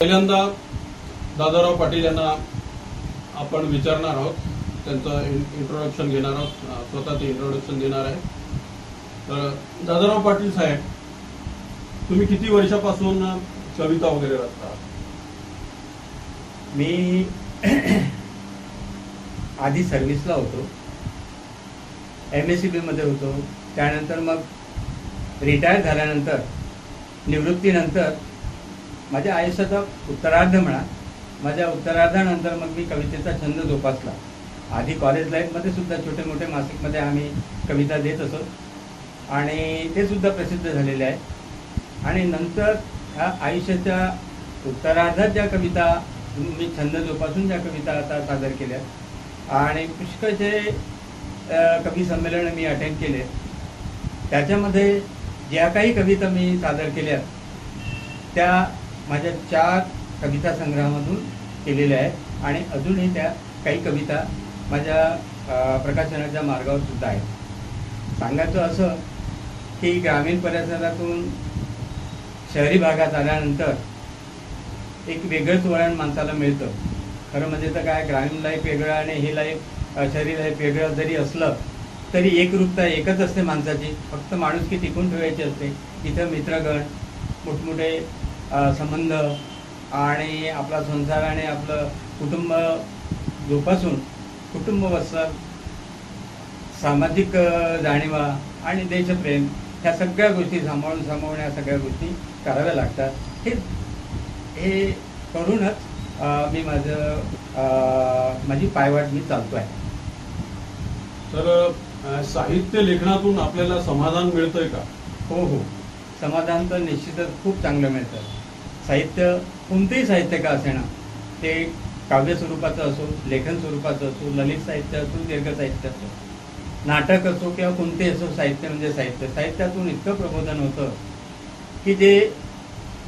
पहिल्यांदा दादाराव पाटील यांना आपण विचारणार आहोत, त्यांचं इंट्रोडक्शन घेणार आहोत, स्वतः ते इंट्रोडक्शन देणार आहे. तर दादाराव पाटील साहेब, तुम्ही किती वर्षापासून कविता वगैरे वाचता? मी आधी सर्व्हिसला होतो, MSCB मध्ये होतो. त्यानंतर मग रिटायर झाल्यानंतर, निवृत्तीनंतर माझ्या आयुष्याचा उत्तरार्ध म्हणा, माझ्या उत्तरार्धानंतर मग मी कवितेचा छंद जोपासला. आधी कॉलेज लाईफमध्ये सुद्धा छोटे मोठे मासिकमध्ये आम्ही कविता देत असो आणि ते सुद्धा प्रसिद्ध झालेले आहे. आणि नंतर ह्या आयुष्याच्या उत्तरार्धात ज्या कविता मी छंद जोपासून ज्या कविता आता सादर केल्या आणि पुष्कळचे कवी संमेलन मी अटेंड केले, त्याच्यामध्ये ज्या काही कविता मी सादर केल्या त्या माझ्या 4 कविता संग्रहामधून केलेल्या आहेत आणि अजूनही त्या काही कविता माझ्या प्रकाशनाच्या मार्गावर सुद्धा आहेत. सांगायचं असं की ग्रामीण परिसरातून शहरी भागात आल्यानंतर एक वेगळंच वळण माणसाला मिळतं. खरं म्हणजे तर काय, ग्रामीण लाईफ वेगळं आणि हे लाईफ शहरी लाईफ वेगळं जरी असलं तरी एकरूपता एकच असते माणसाची. फक्त माणुसकी टिकून ठेवायची असते. इथं मित्रगण, मोठमोठे संबंध आणि आपला संसार आणि आपलं कुटुंब जोपासून कुटुंबवत्सल, सामाजिक जाणीवा आणि देशप्रेम ह्या सगळ्या गोष्टी सांभाळून या सगळ्या गोष्टी कराव्या लागतात. हे करूनच मी माझी पायवाट मी चालतो आहे. तर साहित्य लेखनातून आपल्याला समाधान मिळतंय का? हो, समाधान तर निश्चितच खूप चांगलं मिळतं. साहित्य, कोणतेही साहित्य का असेना, ते काव्य स्वरूपाचं असो, लेखन स्वरूपाचं असो, ललित साहित्य असो, दीर्घ साहित्य असो, नाटक असो किंवा कोणतेही असो, साहित्य म्हणजे साहित्य. साहित्यातून इतकं प्रबोधन होतं की जे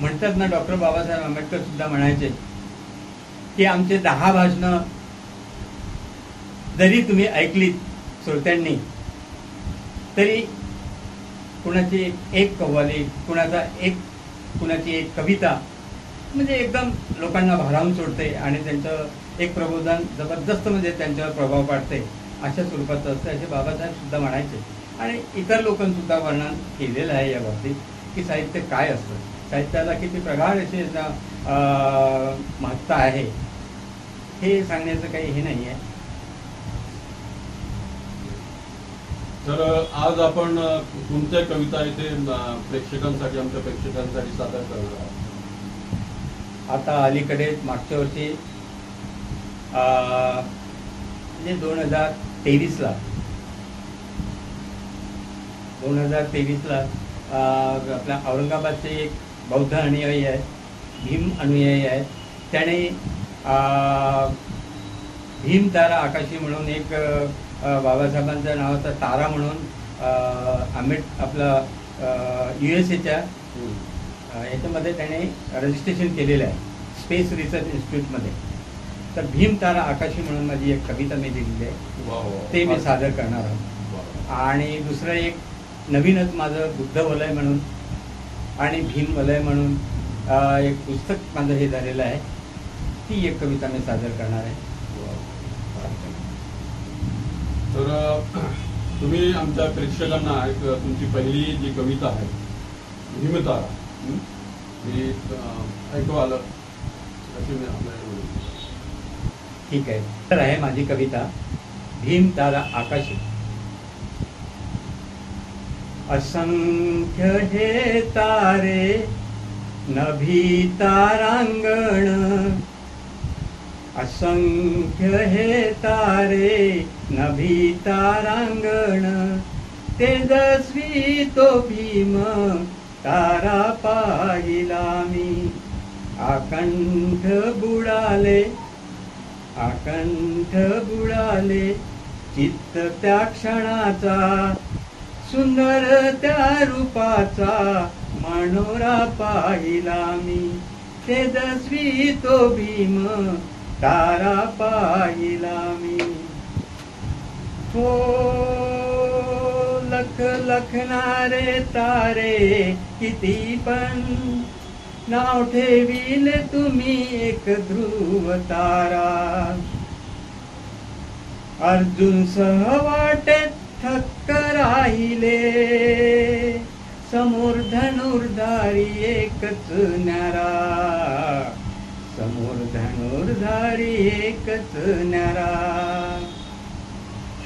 म्हणतात ना, डॉक्टर बाबासाहेब आंबेडकर सुद्धा म्हणायचे की आमचे 10 भाषणं जरी तुम्ही ऐकलीत श्रोत्यांनी, तरी कुणाची एक कव्वाली, कुणाची एक कविता म्हणजे एकदम लोकांना भारावून सोडते आणि त्यांचं एक प्रबोधन जबरदस्त म्हणजे त्यांच्यावर प्रभाव पाडते, अशा स्वरूपाचं असतं असे बाबासाहेब सुद्धा म्हणायचे. आणि इतर लोकांसुद्धा वर्णन केलेलं आहे या बाबतीत की साहित्य काय असतं, साहित्याला किती प्रगाढ अशी महत्ता आहे, हे सांगण्याचं काही हे नाही आहे. तर आज आपण कोणत्या कविता इथे प्रेक्षकांसाठी, आमच्या प्रेक्षकांसाठी सादर करणार आहोत? आता अलीकडे मागच्या वर्षी म्हणजे 2023ला आपल्या औरंगाबादचे एक बौद्ध अनुयायी आहेत, भीम अनुयायी आहेत. त्याने भीम तारा आकाशी म्हणून एक बाबासाहेबांच्या नावाचा तारा म्हणून आपला USA याच्यामध्ये त्याने रजिस्ट्रेशन केलेलं आहे, स्पेस रिसर्च इन्स्टिट्यूटमध्ये. तर भीम तारा आकाशी म्हणून माझी एक कविता मी दिलेली आहे, ते मी सादर करणार आहोत. आणि दुसरं एक नवीनच माझं बुद्ध वलय म्हणून आणि भीम वलय म्हणून एक पुस्तक माझं हे झालेलं आहे, ती एक कविता मी सादर करणार आहे. तर तुम्ही आमच्या प्रेक्षकांना एक तुमची पहिली जी कविता आहे भीमतारा, ती ऐकू आलं अशी मी आपल्याला. ठीक आहे. तर आहे माझी कविता भीम तारा आकाशी. असंख्य हे तारे नभी तारांगण, असंख्य हे तारे नभी तारांगण, तेजस्वी तो भीम तारा पाहिला मी. आकंठ बुडाले चित्त त्या क्षणाचा, सुंदर त्या रूपाचा मनोरा पाहिला मी. तेजस्वी तो भीम तारा पाहिला मी. हो लख लखणारे तारे किती पण नाव ठेविले तुम्ही एक ध्रुव तारा. अर्जुन सहवाटेत थक्क राहिले, समोर धनुर्धारी एकच न्यारा. समोर धनुर्धारी एकच न्यारा.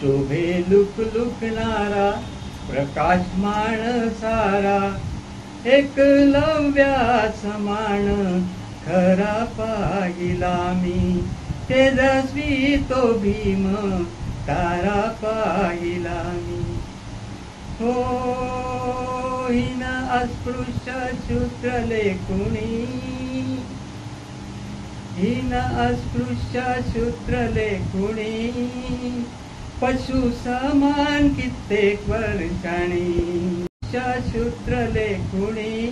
शोभे लुकलुकणारा प्रकाशमान सारा, एकलव्या समान खरा पाहिला मी. तेजस्वी तो भीम तारा पाहिला मी. हो हिन अस्पृश्य शूद्रले कुणी, हिन अस्पृश्य शूद्रले कुणी. पशु समान कित्येक वर्षाणी, शूद्रले कुणी.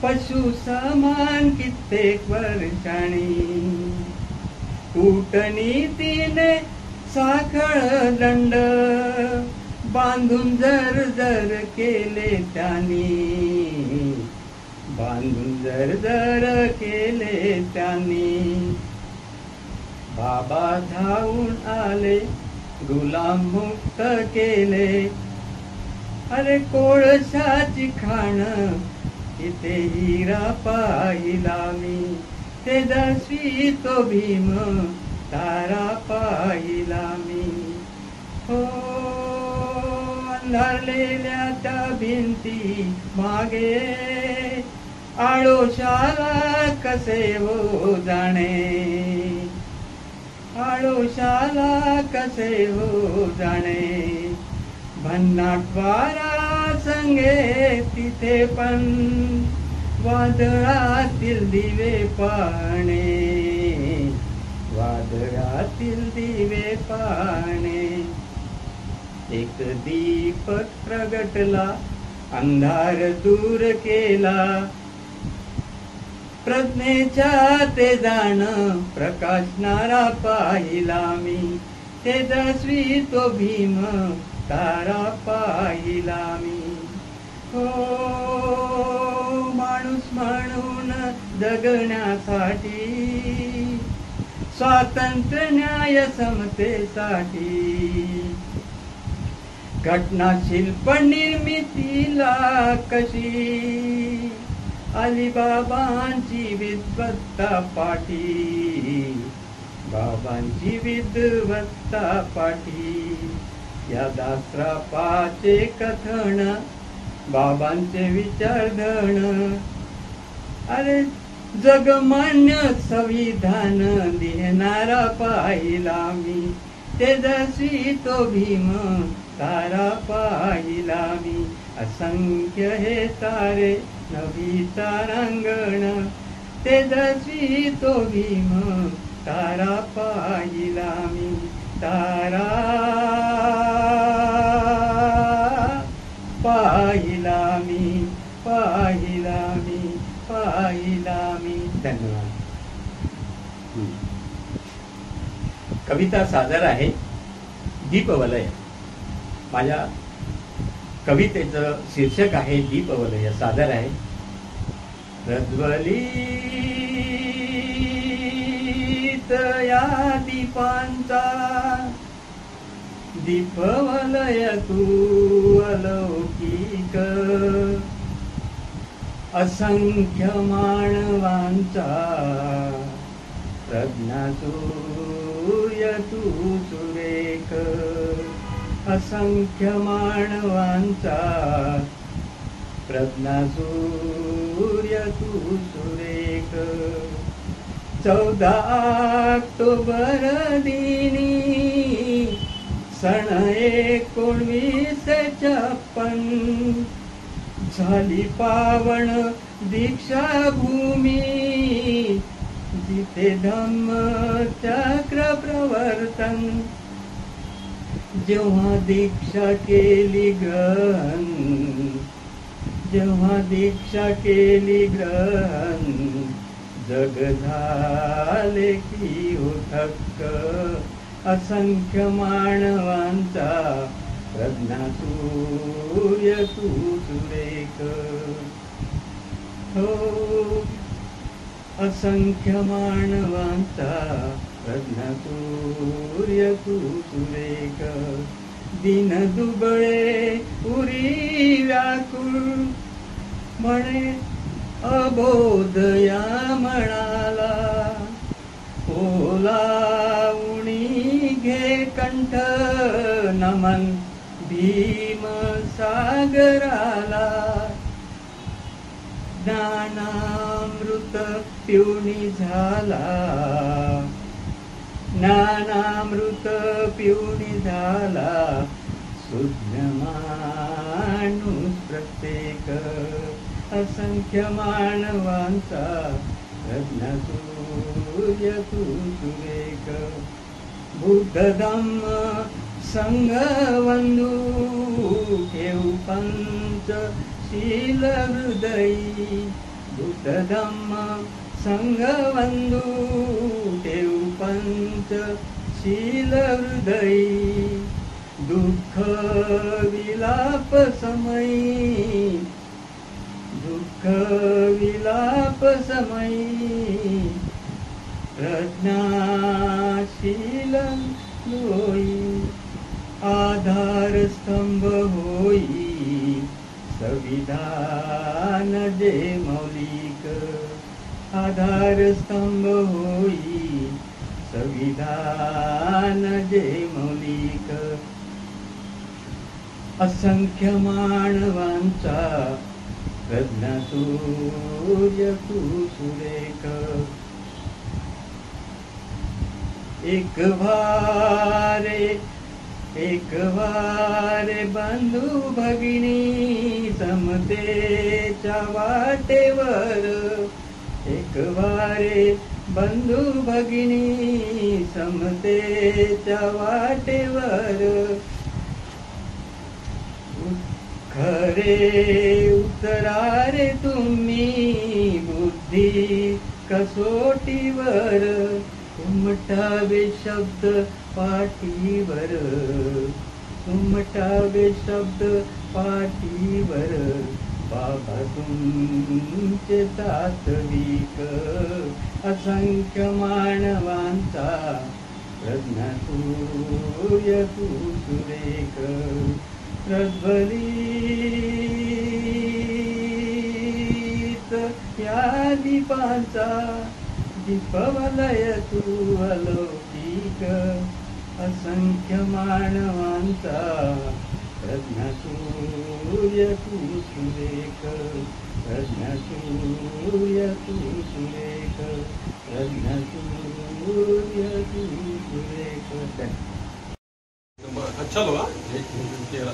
पशु समान कित्येक वर्षाणी. कूटनीतीने साखळ दंड बांधून जर जर केले त्यांनी. बांधून जर जर केले त्यांनी. बाबा धावून आले गुलाम मुक्त केले. अरे कोळशाची खाण इथे हिरा पाहिला मी. तेजस्वी तो भीम तारा पाहिला मी. हो अंधारलेल्या त्या भिंती मागे, आडोशाला कसे हो जाणे. आडोशाला कसे हो जाणे. भन्नाट वारा संगे तिथे पण, वादळातील दिवे पाहणे. वादळातील दिवे पाहणे. एक दीपक प्रगटला अंधार दूर केला. प्रज्ञेच्या ते जाण प्रकाशणारा पाहिला मी. तेजस्वी तो भीम तारा पाहिला मी. हो माणूस म्हणून जगण्यासाठी, स्वातंत्र्य न्याय समतेसाठी. घटनाशील पण निर्मितीला कशी, अलिबाबांची विद्वत्ता पाठी. बाबांची विद्वत्ता पाठी. या दासरापाचे कथन बाबांचे विचारधन. अरे जगमान्य संविधान लिहिणारा पाहिला मी. तेजस्वी तो भीम तारा पाहिला मी. असंख्य हे तारे नवी तारांगण. तेजस्वी तो भीम तारा पाहिला मी. तारा पाहिला मी. पाहिला मी. पाहिला मी. धन्यवाद. कविता सादर आहे दीपवलय. माझ्या कवितेचं शीर्षक आहे दीपवलय. सादर आहे. प्रज्वलित या दीपांचा दीपवलय तू अलौकिक. असंख्य मानवांचा प्रज्ञा सूर्य तू सुरेख. असंख्य मानवांचा प्रज्ञा सूर्य तू सुरेख. 14 ऑक्टोबर दिनी सन 1956 झाली पावन दीक्षाभूमी. जिथे धम्म चक्र प्रवर्तन. जेव्हा दीक्षा केली ग्रहण. जेव्हा दीक्षा केली ग्रहण. जग झाले की हो थक्क. असंख्य मानवांचा प्रज्ञा सूर्य तू सुरेख. हो असंख्य मानवांचा प्रज्ञासूर्य तू सुरेख दिन दुबळे उरी व्याकुळ म्हणे अबोध या मनाला ओलावणी घे कंठ नमन भीम सागराला ज्ञानामृत पिऊनी झाला ज्ञानामृत पिऊनी झाला शुद्ध माणूस प्रत्येक असंख्य मानवांचा प्रज्ञासूर्य तू सुरेख बुद्ध धम्म संघवंदू ठेऊ पंच शील हृदयी बुद्ध धम्म संघवंदू ठेऊ पंच शील हृदयी दुःख विलाप समयी दुःख विलाप समयी प्रज्ञाशील होई आधार स्तंभ होई संविधान जे मौलिक आधार स्तंभ होई संविधान जे मौलिक असंख्य मानवांचा प्रज्ञासूर्य तू सुरेख एक वारे बंधू भगिनी समतेच्या वाटेवर एक वारे बंधू भगिनी समतेच्या वाटेवर खरे उतरारे तुम्ही बुद्धी कसोटीवर उमटावे शब्द पाठीवर उमटावे शब्द पाठीवर बाबा तुमचे तात्विक असंख्य मानवांचा प्रज्ञासूर्य तू सुरेख प्रज्वलित या दीपांचा दीपवलय तू अलौकिक असंख्य मानवांचा प्रज्ञासूर्य तू सुरेख प्रज्ञासूर्य तू सुरेख प्रज्ञासूर्य तू सुरेख अच्छा लो हाँ? तेरा